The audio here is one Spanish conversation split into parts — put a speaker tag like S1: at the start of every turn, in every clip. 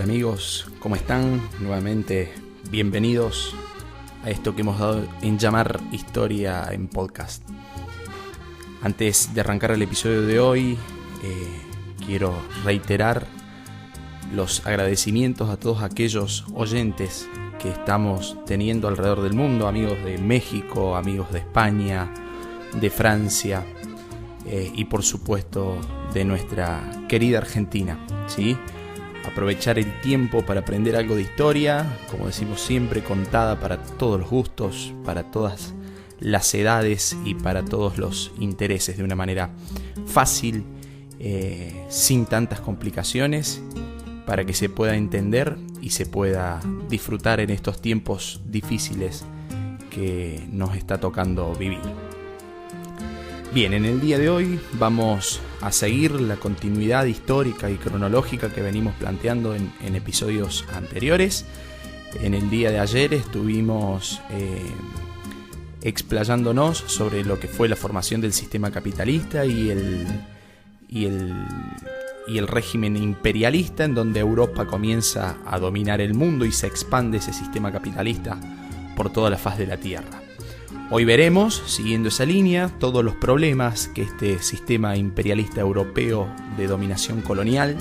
S1: amigos, ¿cómo están? Nuevamente, bienvenidos a esto que hemos dado en llamar Historia en Podcast. Antes de arrancar el episodio de hoy, quiero reiterar los agradecimientos a todos aquellos oyentes que estamos teniendo alrededor del mundo, amigos de México, amigos de España, de Francia y por supuesto de nuestra querida Argentina, ¿sí? Aprovechar el tiempo para aprender algo de historia, como decimos siempre, contada para todos los gustos, para todas las edades y para todos los intereses, de una manera fácil, sin tantas complicaciones, para que se pueda entender y se pueda disfrutar en estos tiempos difíciles que nos está tocando vivir. Bien, en el día de hoy vamos a seguir la continuidad histórica y cronológica que venimos planteando en episodios anteriores. En el día de ayer estuvimos explayándonos sobre lo que fue la formación del sistema capitalista y el régimen imperialista, en donde Europa comienza a dominar el mundo y se expande ese sistema capitalista por toda la faz de la Tierra. Hoy veremos, siguiendo esa línea, todos los problemas que este sistema imperialista europeo de dominación colonial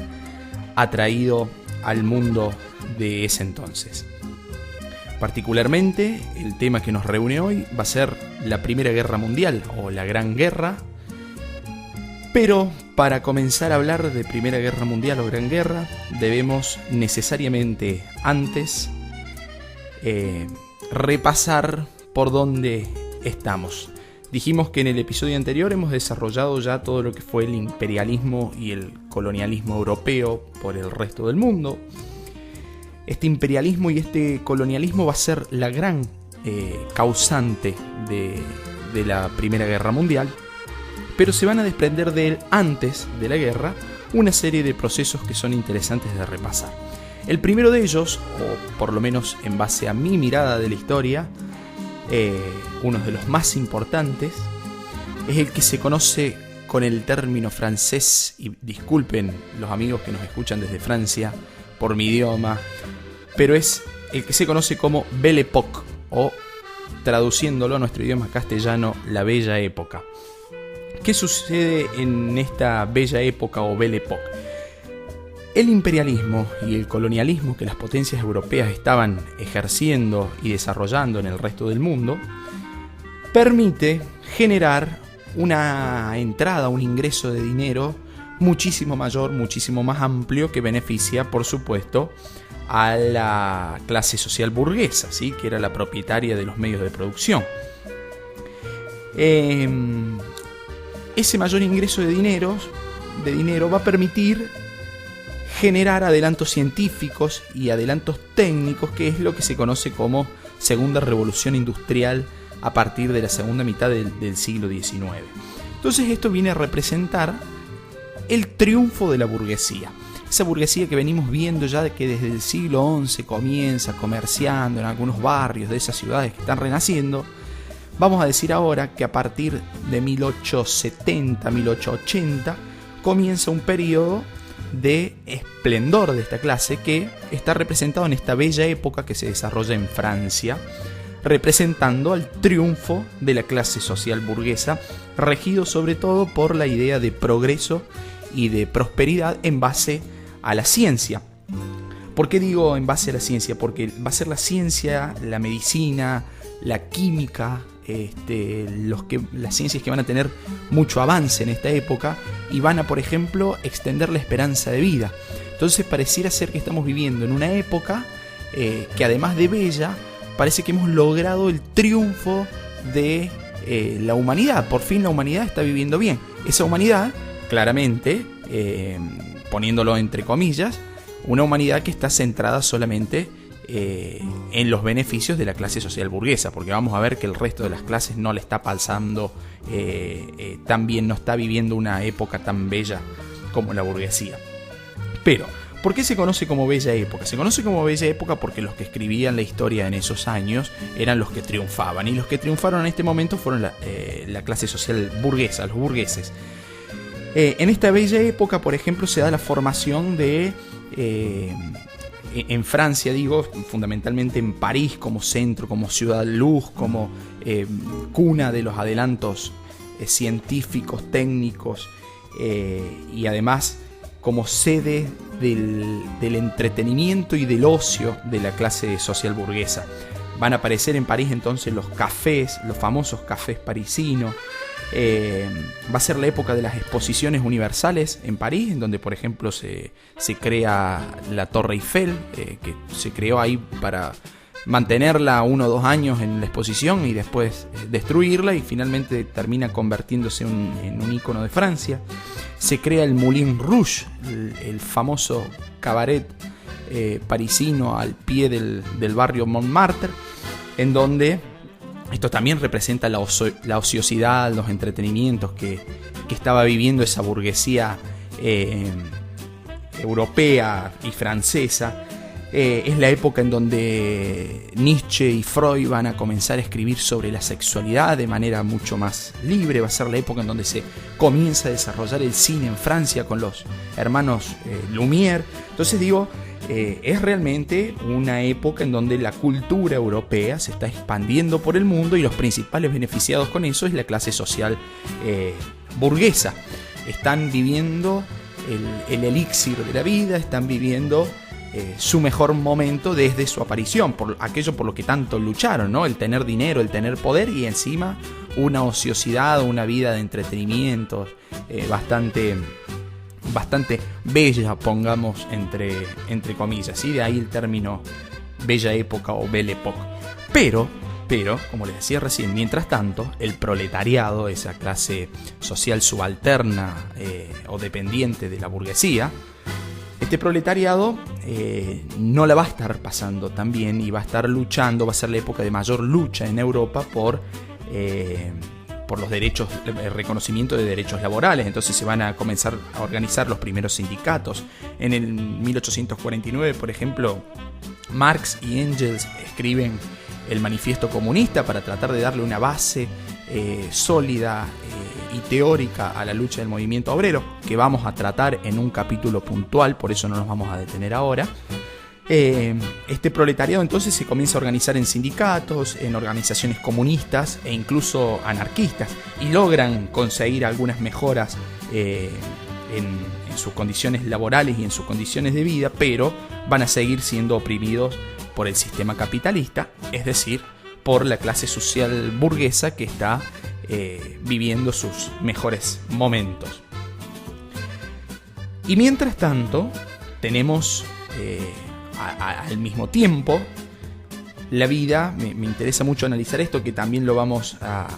S1: ha traído al mundo de ese entonces. Particularmente, el tema que nos reúne hoy va a ser la Primera Guerra Mundial o la Gran Guerra. Pero para comenzar a hablar de Primera Guerra Mundial o Gran Guerra, debemos necesariamente antes repasar por dónde estamos. Dijimos que en el episodio anterior hemos desarrollado ya todo lo que fue el imperialismo y el colonialismo europeo por el resto del mundo. Este imperialismo y este colonialismo va a ser la gran causante de la Primera Guerra Mundial, pero se van a desprender de él antes de la guerra una serie de procesos que son interesantes de repasar. El primero de ellos, o por lo menos en base a mi mirada de la historia, uno de los más importantes, es el que se conoce con el término francés, y disculpen los amigos que nos escuchan desde Francia por mi idioma, pero es el que se conoce como Belle Époque, o traduciéndolo a nuestro idioma castellano, la Bella Época. ¿Qué sucede en esta Bella Época o Belle Époque? El imperialismo y el colonialismo que las potencias europeas estaban ejerciendo y desarrollando en el resto del mundo permite generar una entrada, un ingreso de dinero muchísimo mayor, muchísimo más amplio, que beneficia, por supuesto, a la clase social burguesa, ¿sí? Que era la propietaria de los medios de producción. Ese mayor ingreso de dinero va a permitir generar adelantos científicos y adelantos técnicos, que es lo que se conoce como Segunda Revolución Industrial a partir de la segunda mitad del siglo XIX. Entonces esto viene a representar el triunfo de la burguesía. Esa burguesía que venimos viendo ya de que desde el siglo XI comienza comerciando en algunos barrios de esas ciudades que están renaciendo. Vamos a decir ahora que a partir de 1870, 1880 comienza un periodo de esplendor de esta clase que está representado en esta Bella Época que se desarrolla en Francia, representando al triunfo de la clase social burguesa, regido sobre todo por la idea de progreso y de prosperidad en base a la ciencia. ¿Por qué digo en base a la ciencia? Porque va a ser la ciencia, la medicina, la química, las ciencias que van a tener mucho avance en esta época y van a, por ejemplo, extender la esperanza de vida. Entonces pareciera ser que estamos viviendo en una época que, además de bella, parece que hemos logrado el triunfo de la humanidad. Por fin la humanidad está viviendo bien. Esa humanidad, claramente, poniéndolo entre comillas, una humanidad que está centrada solamente en los beneficios de la clase social burguesa, porque vamos a ver que el resto de las clases no le está pasando tan bien, no está viviendo una época tan bella como la burguesía. Pero, ¿por qué se conoce como Bella Época? Se conoce como Bella Época porque los que escribían la historia en esos años eran los que triunfaban, y los que triunfaron en este momento fueron la clase social burguesa, los burgueses. En esta Bella Época, por ejemplo, se da la formación de en Francia, digo, fundamentalmente en París como centro, como ciudad luz, como cuna de los adelantos científicos, técnicos, y además como sede del entretenimiento y del ocio de la clase social burguesa. Van a aparecer en París entonces los cafés, los famosos cafés parisinos. Va a ser la época de las exposiciones universales en París, en donde por ejemplo se crea la Torre Eiffel, que se creó ahí para mantenerla 1 o 2 años en la exposición y después destruirla, y finalmente termina convirtiéndose en un ícono de Francia. Se crea el Moulin Rouge, el famoso cabaret parisino al pie del barrio Montmartre, en donde esto también representa la ociosidad, los entretenimientos que estaba viviendo esa burguesía europea y francesa. Es la época en donde Nietzsche y Freud van a comenzar a escribir sobre la sexualidad de manera mucho más libre. Va a ser la época en donde se comienza a desarrollar el cine en Francia con los hermanos Lumière. Entonces digo, es realmente una época en donde la cultura europea se está expandiendo por el mundo, y los principales beneficiados con eso es la clase social burguesa. Están viviendo el elixir de la vida, están viviendo su mejor momento desde su aparición, por aquello por lo que tanto lucharon, ¿no? El tener dinero, el tener poder, y encima una ociosidad, una vida de entretenimientos bastante bella, pongamos entre comillas, ¿sí? De ahí el término bella época o belle époque. Pero, como les decía recién, mientras tanto, el proletariado, esa clase social subalterna o dependiente de la burguesía, este proletariado no la va a estar pasando tan bien, y va a estar luchando, va a ser la época de mayor lucha en Europa por los derechos, el reconocimiento de derechos laborales. Entonces se van a comenzar a organizar los primeros sindicatos. En el 1849, por ejemplo, Marx y Engels escriben el Manifiesto Comunista para tratar de darle una base sólida y teórica a la lucha del movimiento obrero, que vamos a tratar en un capítulo puntual, por eso no nos vamos a detener ahora. Este proletariado entonces se comienza a organizar en sindicatos, en organizaciones comunistas e incluso anarquistas, y logran conseguir algunas mejoras en sus condiciones laborales y en sus condiciones de vida, pero van a seguir siendo oprimidos por el sistema capitalista, es decir, por la clase social burguesa que está viviendo sus mejores momentos. Y mientras tanto tenemos al mismo tiempo la vida. Me interesa mucho analizar esto, que también lo vamos a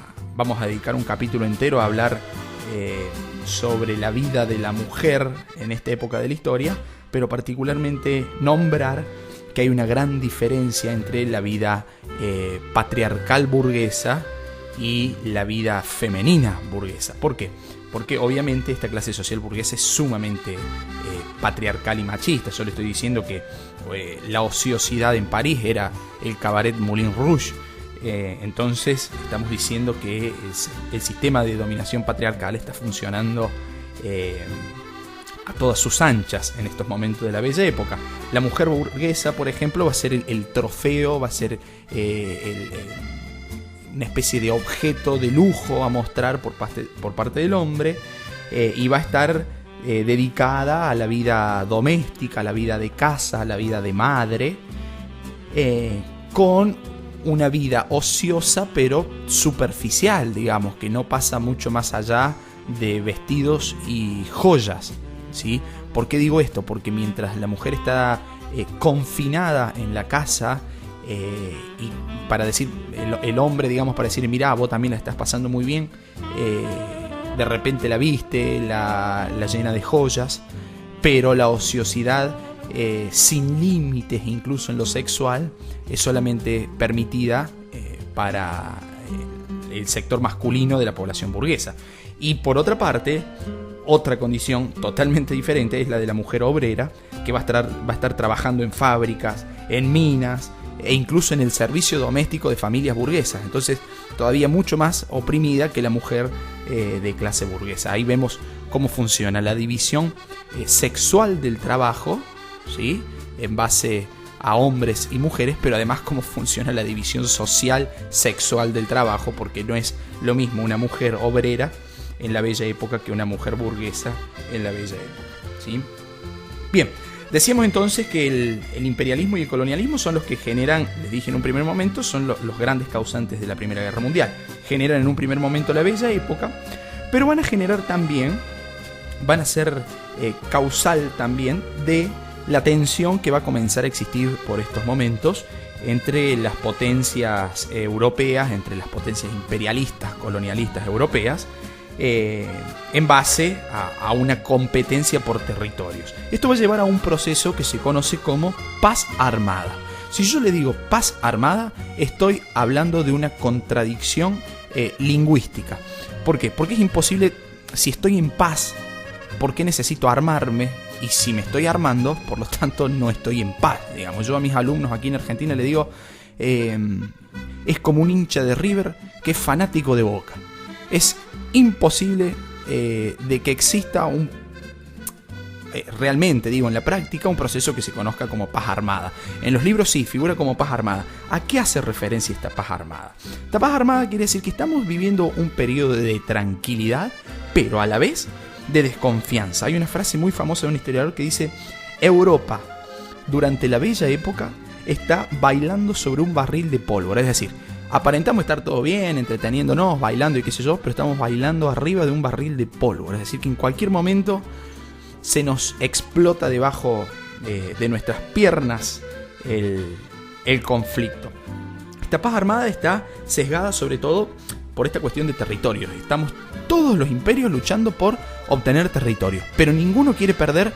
S1: dedicar un capítulo entero a hablar sobre la vida de la mujer en esta época de la historia, pero particularmente nombrar que hay una gran diferencia entre la vida patriarcal burguesa y la vida femenina burguesa. ¿Por qué? Porque obviamente esta clase social burguesa es sumamente patriarcal y machista. Yo le estoy diciendo que la ociosidad en París era el cabaret Moulin Rouge. Entonces estamos diciendo que el sistema de dominación patriarcal está funcionando a todas sus anchas en estos momentos de la bella época. La mujer burguesa, por ejemplo, va a ser el trofeo, va a ser una especie de objeto de lujo a mostrar por parte del hombre, y va a estar dedicada a la vida doméstica, a la vida de casa, a la vida de madre, con una vida ociosa pero superficial, digamos, que no pasa mucho más allá de vestidos y joyas, ¿sí? ¿Por qué digo esto? Porque mientras la mujer está confinada en la casa, y para decir, el hombre, digamos, para decir, mirá, vos también la estás pasando muy bien, de repente la viste, la llena de joyas, pero la ociosidad sin límites, incluso en lo sexual, es solamente permitida para el sector masculino de la población burguesa. Y por otra parte, otra condición totalmente diferente es la de la mujer obrera, que va a estar trabajando en fábricas, en minas, e incluso en el servicio doméstico de familias burguesas. Entonces todavía mucho más oprimida que la mujer de clase burguesa. Ahí vemos cómo funciona la división sexual del trabajo, ¿sí? en base a hombres y mujeres, pero además cómo funciona la división social, sexual del trabajo, porque no es lo mismo una mujer obrera en la bella época que una mujer burguesa en la bella época, ¿sí? Bien, decíamos entonces que el imperialismo y el colonialismo son los que generan, les dije en un primer momento, son los grandes causantes de la Primera Guerra Mundial. Generan en un primer momento la bella época, pero van a generar también, van a ser causal también de la tensión que va a comenzar a existir por estos momentos entre las potencias europeas, entre las potencias imperialistas, colonialistas europeas, en base a una competencia por territorios. Esto va a llevar a un proceso que se conoce como paz armada. Si yo le digo paz armada, estoy hablando de una contradicción lingüística. ¿Por qué? Porque es imposible, si estoy en paz, ¿por qué necesito armarme? Y si me estoy armando, por lo tanto no estoy en paz. Digamos, yo a mis alumnos aquí en Argentina les digo, es como un hincha de River que es fanático de Boca. Es imposible de que exista realmente, digo, en la práctica, un proceso que se conozca como paz armada. En los libros sí, figura como paz armada. ¿A qué hace referencia esta paz armada? Esta paz armada quiere decir que estamos viviendo un periodo de tranquilidad, pero a la vez de desconfianza. Hay una frase muy famosa de un historiador que dice: Europa, durante la bella época, está bailando sobre un barril de pólvora. Es decir, aparentamos estar todo bien, entreteniéndonos, bailando y qué sé yo, pero estamos bailando arriba de un barril de pólvora. Es decir, que en cualquier momento se nos explota debajo de nuestras piernas el conflicto. Esta paz armada está sesgada sobre todo por esta cuestión de territorios. Estamos todos los imperios luchando por obtener territorio, pero ninguno quiere perder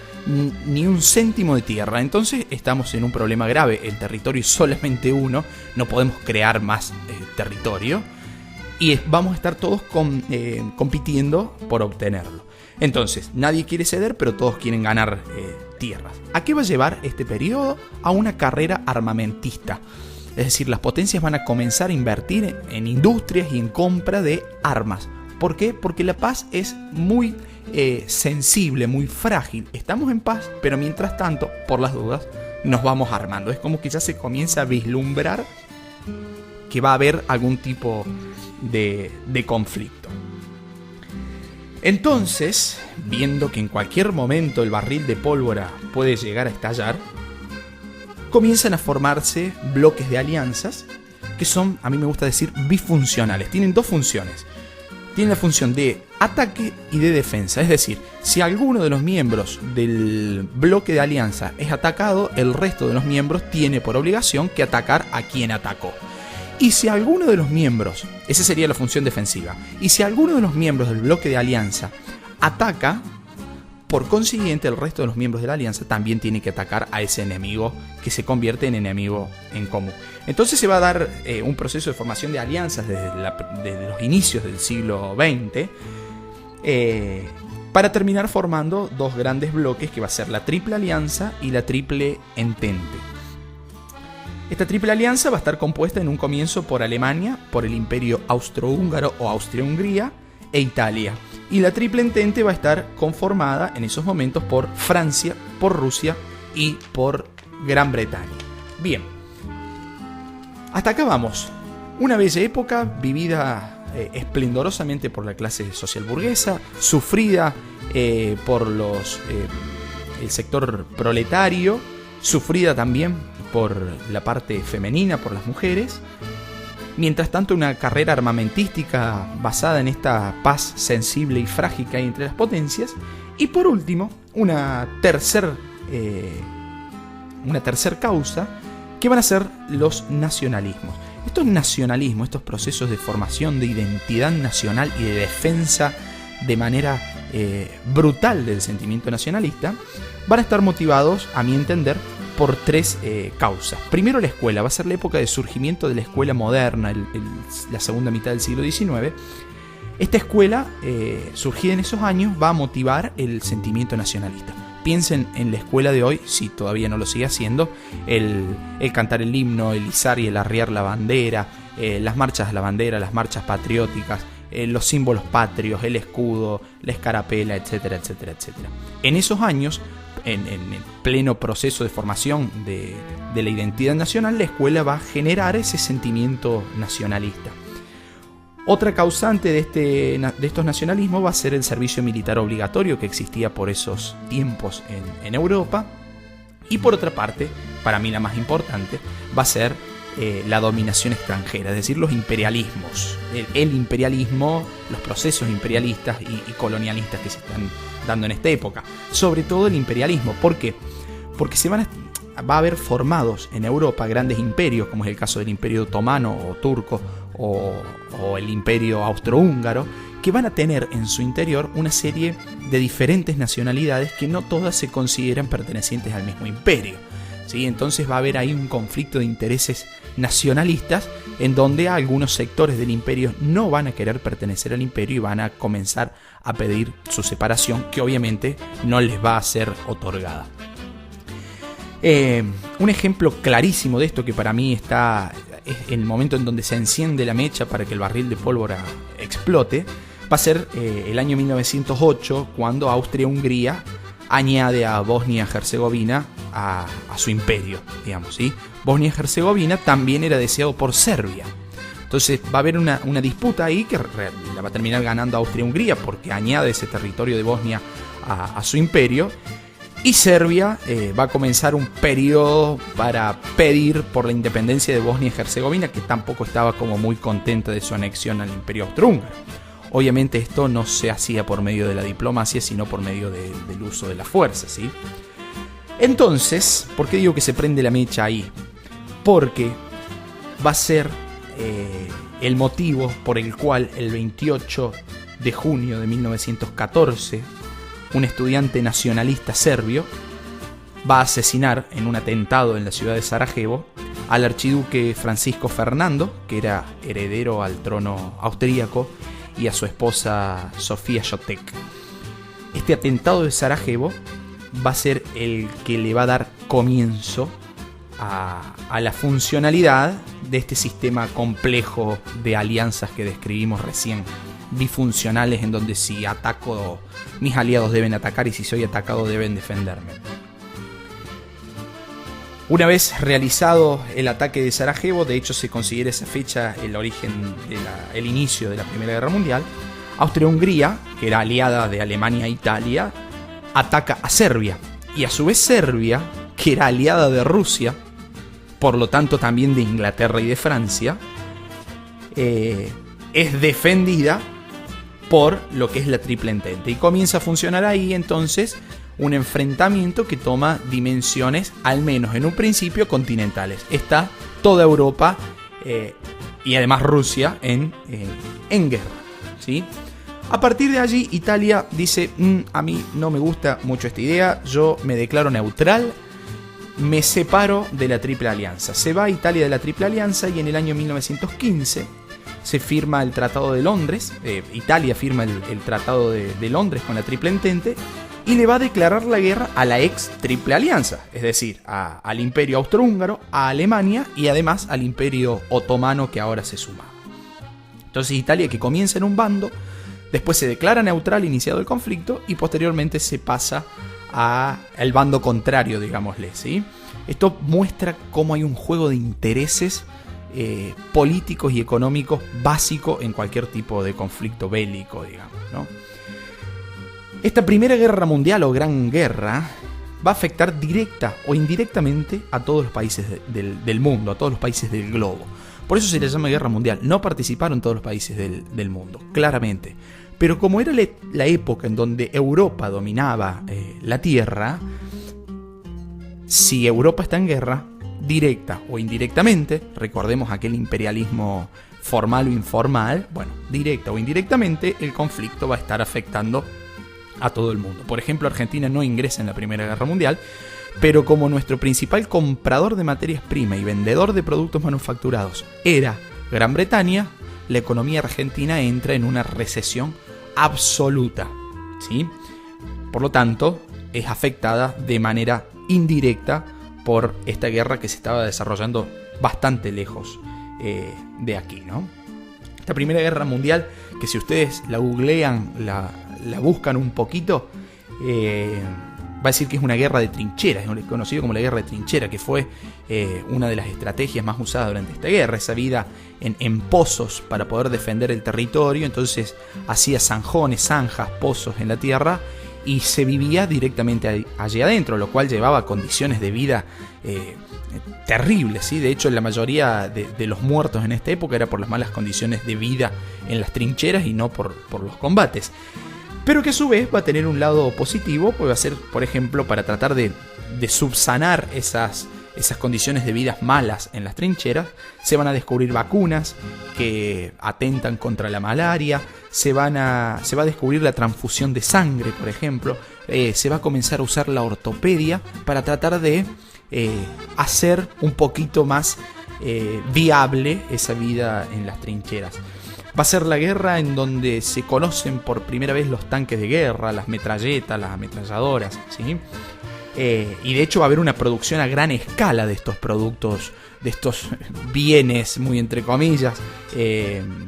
S1: ni un céntimo de tierra. Entonces estamos en un problema grave. El territorio es solamente uno, no podemos crear más territorio y vamos a estar todos compitiendo por obtenerlo. Entonces nadie quiere ceder, pero todos quieren ganar tierras. ¿A qué va a llevar este periodo? A una carrera armamentista. Es decir, las potencias van a comenzar a invertir en industrias y en compra de armas. ¿Por qué? Porque la paz es muy sensible, muy frágil. Estamos en paz, pero mientras tanto, por las dudas, nos vamos armando. Es como que ya se comienza a vislumbrar que va a haber algún tipo de conflicto. Entonces, viendo que en cualquier momento el barril de pólvora puede llegar a estallar, comienzan a formarse bloques de alianzas que son, a mí me gusta decir, bifuncionales. Tienen dos funciones. Tienen la función de ataque y de defensa. Es decir, si alguno de los miembros del bloque de alianza es atacado, el resto de los miembros tiene por obligación que atacar a quien atacó. Y si alguno de los miembros, esa sería la función defensiva, y si alguno de los miembros del bloque de alianza ataca, por consiguiente el resto de los miembros de la alianza también tiene que atacar a ese enemigo que se convierte en enemigo en común. Entonces se va a dar un proceso de formación de alianzas desde los inicios del siglo XX para terminar formando dos grandes bloques que va a ser la Triple Alianza y la Triple Entente. Esta Triple Alianza va a estar compuesta en un comienzo por Alemania, por el Imperio Austrohúngaro o Austria-Hungría e Italia. Y la Triple Entente va a estar conformada en esos momentos por Francia, por Rusia y por Gran Bretaña. Bien, hasta acá vamos. Una bella época vivida esplendorosamente por la clase social burguesa, sufrida por el sector proletario, sufrida también por la parte femenina, por las mujeres. Mientras tanto, una carrera armamentística basada en esta paz sensible y frágil que hay entre las potencias. Y por último, una tercer causa, que van a ser los nacionalismos. Estos nacionalismos, estos procesos de formación de identidad nacional y de defensa de manera brutal del sentimiento nacionalista, van a estar motivados, a mi entender, por tres causas. Primero, la escuela. Va a ser la época de surgimiento de la escuela moderna, la segunda mitad del siglo XIX. Esta escuela, surgida en esos años, va a motivar el sentimiento nacionalista. Piensen en la escuela de hoy, si todavía no lo sigue haciendo, el cantar el himno, el izar y el arriar la bandera, las marchas de la bandera, las marchas patrióticas, los símbolos patrios, el escudo, la escarapela, etcétera, etcétera, etcétera. En esos años, en el pleno proceso de formación de la identidad nacional, la escuela va a generar ese sentimiento nacionalista. Otra causante de estos nacionalismos va a ser el servicio militar obligatorio que existía por esos tiempos en Europa. Y por otra parte, para mí la más importante, va a ser la dominación extranjera, es decir, los imperialismos. El imperialismo, los procesos imperialistas y colonialistas que se están dando en esta época. Sobre todo el imperialismo. ¿Por qué? Porque va a haber formados en Europa grandes imperios, como es el caso del Imperio Otomano o turco o el Imperio Austrohúngaro, que van a tener en su interior una serie de diferentes nacionalidades que no todas se consideran pertenecientes al mismo imperio, ¿sí? Entonces va a haber ahí un conflicto de intereses nacionalistas en donde algunos sectores del imperio no van a querer pertenecer al imperio y van a comenzar a pedir su separación, que obviamente no les va a ser otorgada. Un ejemplo clarísimo de esto, que para mí es el momento en donde se enciende la mecha para que el barril de pólvora explote, va a ser el año 1908, cuando Austria-Hungría añade a Bosnia-Herzegovina a su imperio, digamos, ¿sí? Bosnia-Herzegovina también era deseado por Serbia. Entonces va a haber una disputa ahí que la va a terminar ganando Austria-Hungría porque añade ese territorio de Bosnia a su imperio. Y Serbia va a comenzar un periodo para pedir por la independencia de Bosnia y Herzegovina, que tampoco estaba como muy contenta de su anexión al imperio austrohúngaro. Obviamente esto no se hacía por medio de la diplomacia, sino por medio del uso de la fuerza, ¿sí? Entonces, ¿por qué digo que se prende la mecha ahí? Porque va a ser el motivo por el cual el 28 de junio de 1914... un estudiante nacionalista serbio va a asesinar en un atentado en la ciudad de Sarajevo al archiduque Francisco Fernando, que era heredero al trono austríaco, y a su esposa Sofía Chotek. Este atentado de Sarajevo va a ser el que le va a dar comienzo a la funcionalidad de este sistema complejo de alianzas que describimos recién, bifuncionales, en donde si ataco, mis aliados deben atacar, y si soy atacado deben defenderme. Una vez realizado el ataque de Sarajevo, de hecho se considera esa fecha el inicio de la Primera Guerra Mundial, Austria-Hungría, que era aliada de Alemania e Italia, ataca a Serbia, y a su vez Serbia, que era aliada de Rusia, por lo tanto también de Inglaterra y de Francia, es defendida por lo que es la Triple Entente, y comienza a funcionar ahí entonces un enfrentamiento que toma dimensiones, al menos en un principio, continentales. Está toda Europa y además Rusia en guerra, ¿sí? A partir de allí Italia dice, a mí no me gusta mucho esta idea, yo me declaro neutral, me separo de la Triple Alianza. Se va a Italia de la Triple Alianza y en el año 1915 se firma el Tratado de Londres. Italia firma el Tratado de Londres con la Triple Entente y le va a declarar la guerra a la ex Triple Alianza, es decir, al Imperio Austrohúngaro, a Alemania y además al Imperio Otomano, que ahora se sumaba. Entonces Italia, que comienza en un bando, después se declara neutral iniciado el conflicto y posteriormente se pasa al bando contrario, digámosle, ¿sí? Esto muestra cómo hay un juego de intereses políticos y económicos básico en cualquier tipo de conflicto bélico, digamos, ¿no? Esta Primera Guerra Mundial o Gran Guerra va a afectar directa o indirectamente a todos los países del mundo, a todos los países del globo. Por eso se le llama Guerra Mundial. No participaron todos los países del mundo, claramente. Pero como era la época en donde Europa dominaba la Tierra, si Europa está en guerra, directa o indirectamente, recordemos aquel imperialismo formal o informal, bueno, directa o indirectamente, el conflicto va a estar afectando a todo el mundo. Por ejemplo, Argentina no ingresa en la Primera Guerra Mundial, pero como nuestro principal comprador de materias primas y vendedor de productos manufacturados era Gran Bretaña, la economía argentina entra en una recesión absoluta, ¿sí? Por lo tanto, es afectada de manera indirecta por esta guerra que se estaba desarrollando bastante lejos de aquí, ¿no? Esta Primera Guerra Mundial, que si ustedes la googlean, la buscan un poquito, a decir que es una guerra de trincheras, es conocido como la guerra de trinchera, que fue una de las estrategias más usadas durante esta guerra, esa vida en pozos para poder defender el territorio. Entonces hacía zanjones, zanjas, pozos en la tierra y se vivía directamente allí adentro, lo cual llevaba a condiciones de vida terribles, ¿sí? De hecho, la mayoría de los muertos en esta época era por las malas condiciones de vida en las trincheras y no por los combates. Pero que a su vez va a tener un lado positivo, pues va a ser, por ejemplo, para tratar de subsanar esas condiciones de vida malas en las trincheras, se van a descubrir vacunas que atentan contra la malaria, se va a descubrir la transfusión de sangre, por ejemplo, se va a comenzar a usar la ortopedia para tratar de hacer un poquito más viable esa vida en las trincheras. Va a ser la guerra en donde se conocen por primera vez los tanques de guerra, las metralletas, las ametralladoras, ¿sí? Y de hecho va a haber una producción a gran escala de estos productos, de estos bienes, muy entre comillas,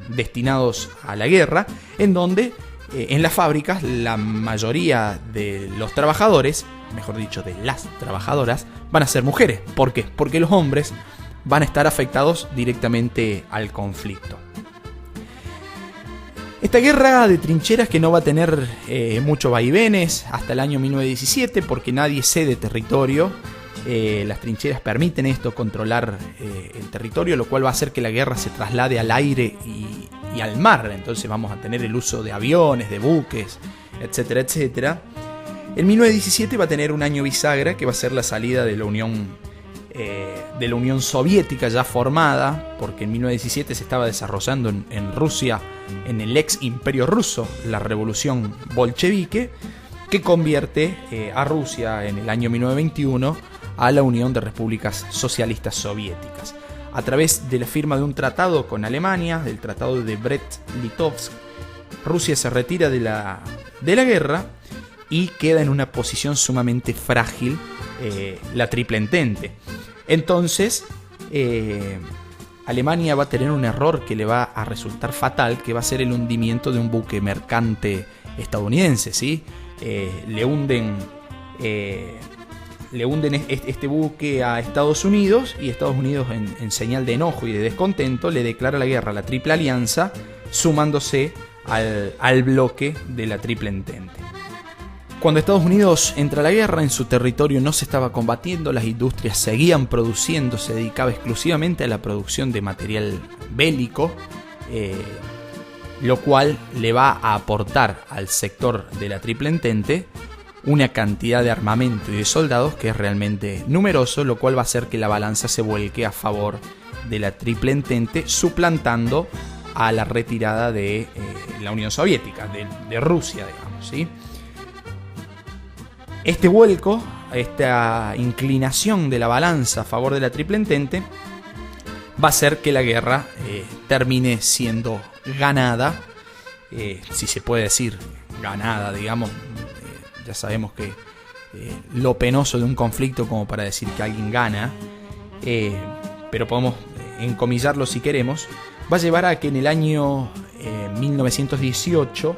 S1: destinados a la guerra, en donde en las fábricas la mayoría de los trabajadores, mejor dicho, de las trabajadoras, van a ser mujeres. ¿Por qué? Porque los hombres van a estar afectados directamente al conflicto. Esta guerra de trincheras que no va a tener muchos vaivenes hasta el año 1917 porque nadie cede territorio. Las trincheras permiten esto, controlar el territorio, lo cual va a hacer que la guerra se traslade al aire y al mar. Entonces vamos a tener el uso de aviones, de buques, etcétera, etcétera. El 1917 va a tener un año bisagra que va a ser la salida de la Unión Soviética ya formada, porque en 1917 se estaba desarrollando en Rusia, en el ex imperio ruso, la revolución bolchevique, que convierte a Rusia en el año 1921 a la Unión de Repúblicas Socialistas Soviéticas. A través de la firma de un tratado con Alemania, del tratado de Brest-Litovsk, Rusia se retira de la guerra y queda en una posición sumamente frágil, la Triple Entente. Entonces, Alemania va a tener un error que le va a resultar fatal, que va a ser el hundimiento de un buque mercante estadounidense, ¿sí? Le hunden este buque a Estados Unidos, y Estados Unidos, en señal de enojo y de descontento, le declara la guerra a la Triple Alianza, sumándose al bloque de la Triple Entente. Cuando Estados Unidos entra a la guerra, en su territorio no se estaba combatiendo, las industrias seguían produciendo, se dedicaba exclusivamente a la producción de material bélico, lo cual le va a aportar al sector de la Triple Entente una cantidad de armamento y de soldados que es realmente numeroso, lo cual va a hacer que la balanza se vuelque a favor de la Triple Entente, suplantando a la retirada de la Unión Soviética, de Rusia, digamos, ¿sí? Este vuelco, esta inclinación de la balanza a favor de la Triple Entente, va a hacer que la guerra termine siendo ganada, si se puede decir ganada, digamos. Ya sabemos que lo penoso de un conflicto como para decir que alguien gana, pero podemos encomillarlo si queremos, va a llevar a que en el año 1918,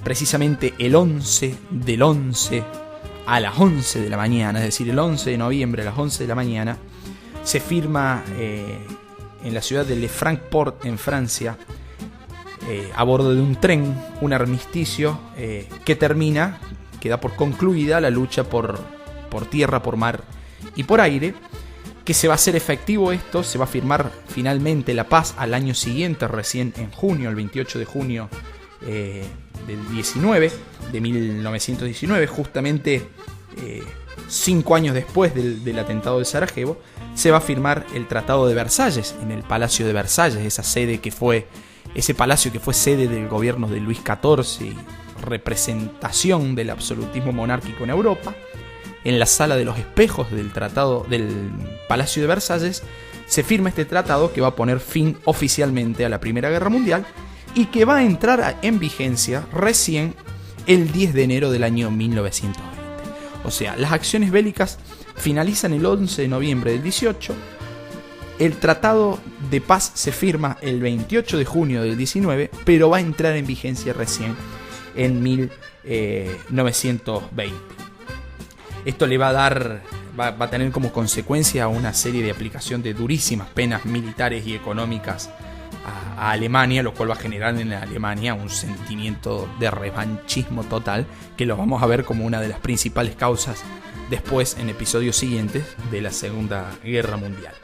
S1: precisamente el 11 del 11 a las 11 de la mañana, es decir, el 11 de noviembre a las 11 de la mañana, se firma en la ciudad de Le Francport, en Francia, a bordo de un tren, un armisticio que termina, que da por concluida la lucha por tierra, por mar y por aire, que se va a hacer efectivo esto, se va a firmar finalmente la paz al año siguiente, recién en junio, el 28 de junio de 1919, justamente 5 años después del atentado de Sarajevo, se va a firmar el Tratado de Versalles en el Palacio de Versalles, ese palacio que fue sede del gobierno de Luis XIV y representación del absolutismo monárquico en Europa. En la Sala de los Espejos del Palacio de Versalles se firma este tratado que va a poner fin oficialmente a la Primera Guerra Mundial y que va a entrar en vigencia recién el 10 de enero del año 1920. O sea, las acciones bélicas finalizan el 11 de noviembre del 18, el tratado de paz se firma el 28 de junio del 19, pero va a entrar en vigencia recién en 1920. Esto le va a tener como consecuencia una serie de aplicación de durísimas penas militares y económicas a Alemania, lo cual va a generar en Alemania un sentimiento de revanchismo total, que lo vamos a ver como una de las principales causas después en episodios siguientes de la Segunda Guerra Mundial.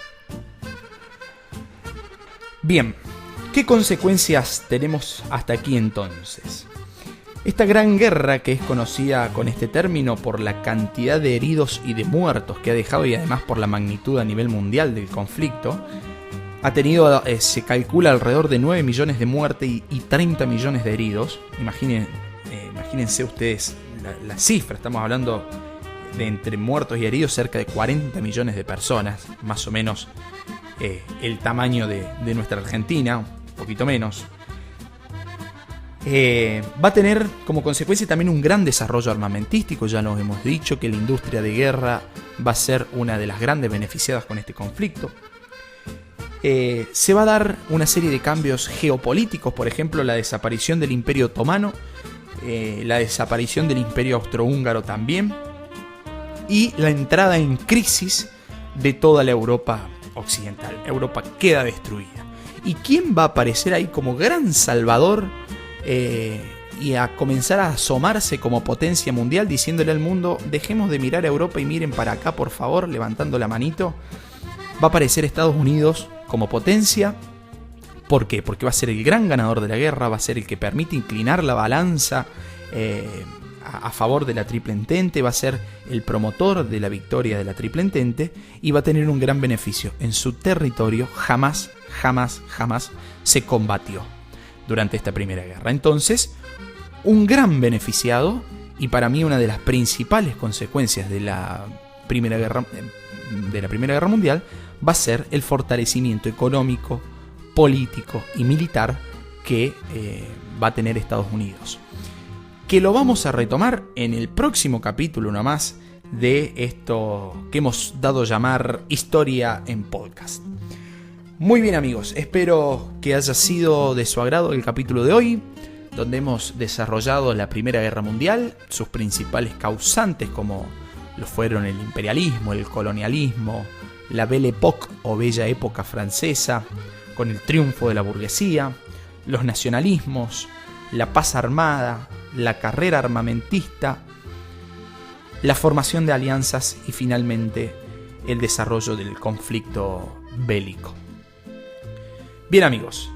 S1: Bien, ¿qué consecuencias tenemos hasta aquí entonces? Esta gran guerra, que es conocida con este término por la cantidad de heridos y de muertos que ha dejado y además por la magnitud a nivel mundial del conflicto, ha tenido, se calcula alrededor de 9 millones de muertes y 30 millones de heridos. Imagínense ustedes la cifra, estamos hablando de entre muertos y heridos cerca de 40 millones de personas, más o menos el tamaño de nuestra Argentina, un poquito menos. Va a tener como consecuencia también un gran desarrollo armamentístico. Ya nos hemos dicho que la industria de guerra va a ser una de las grandes beneficiadas con este conflicto. Se va a dar una serie de cambios geopolíticos, por ejemplo la desaparición del Imperio Otomano, la desaparición del Imperio Austrohúngaro también, y la entrada en crisis de toda la Europa occidental. Europa queda destruida. ¿Y quién va a aparecer ahí como gran salvador y a comenzar a asomarse como potencia mundial, diciéndole al mundo: dejemos de mirar a Europa y miren para acá, por favor, levantando la manito? Va a aparecer Estados Unidos como potencia. ¿Por qué? Porque va a ser el gran ganador de la guerra, va a ser el que permite inclinar la balanza a favor de la Triple Entente, va a ser el promotor de la victoria de la Triple Entente y va a tener un gran beneficio. En su territorio jamás se combatió durante esta primera guerra. Entonces, un gran beneficiado, y para mí una de las principales consecuencias de la Primera Guerra Mundial va a ser el fortalecimiento económico, político y militar que va a tener Estados Unidos. Que lo vamos a retomar en el próximo capítulo, uno más, de esto que hemos dado a llamar Historia en Podcast. Muy bien, amigos, espero que haya sido de su agrado el capítulo de hoy, donde hemos desarrollado la Primera Guerra Mundial, sus principales causantes como lo fueron el imperialismo, el colonialismo, la Belle Époque o Bella Época francesa, con el triunfo de la burguesía, los nacionalismos, la paz armada, la carrera armamentista, la formación de alianzas y finalmente el desarrollo del conflicto bélico. Bien, amigos,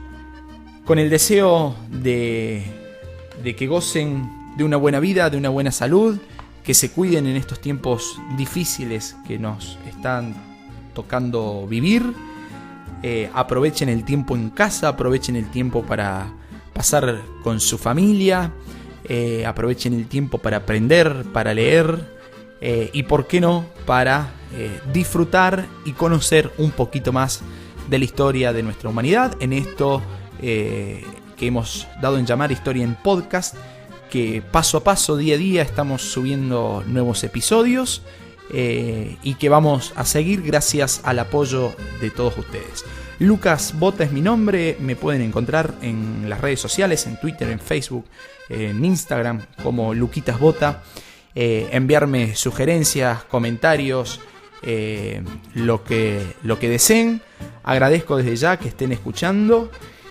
S1: con el deseo de que gocen de una buena vida, de una buena salud, que se cuiden en estos tiempos difíciles que nos están tocando vivir, aprovechen el tiempo en casa, aprovechen el tiempo para pasar con su familia, aprovechen el tiempo para aprender, para leer y por qué no, para disfrutar y conocer un poquito más de la historia de nuestra humanidad en esto que hemos dado en llamar Historia en Podcast, que paso a paso, día a día, estamos subiendo nuevos episodios y que vamos a seguir gracias al apoyo de todos ustedes. Lucas Bota es mi nombre, me pueden encontrar en las redes sociales, en Twitter, en Facebook, en Instagram como Luquitas Bota, enviarme sugerencias, comentarios, lo que deseen. Agradezco desde ya que estén escuchando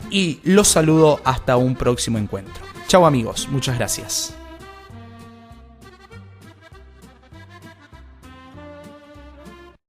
S1: y los saludo hasta un próximo encuentro. Chao, amigos, muchas gracias.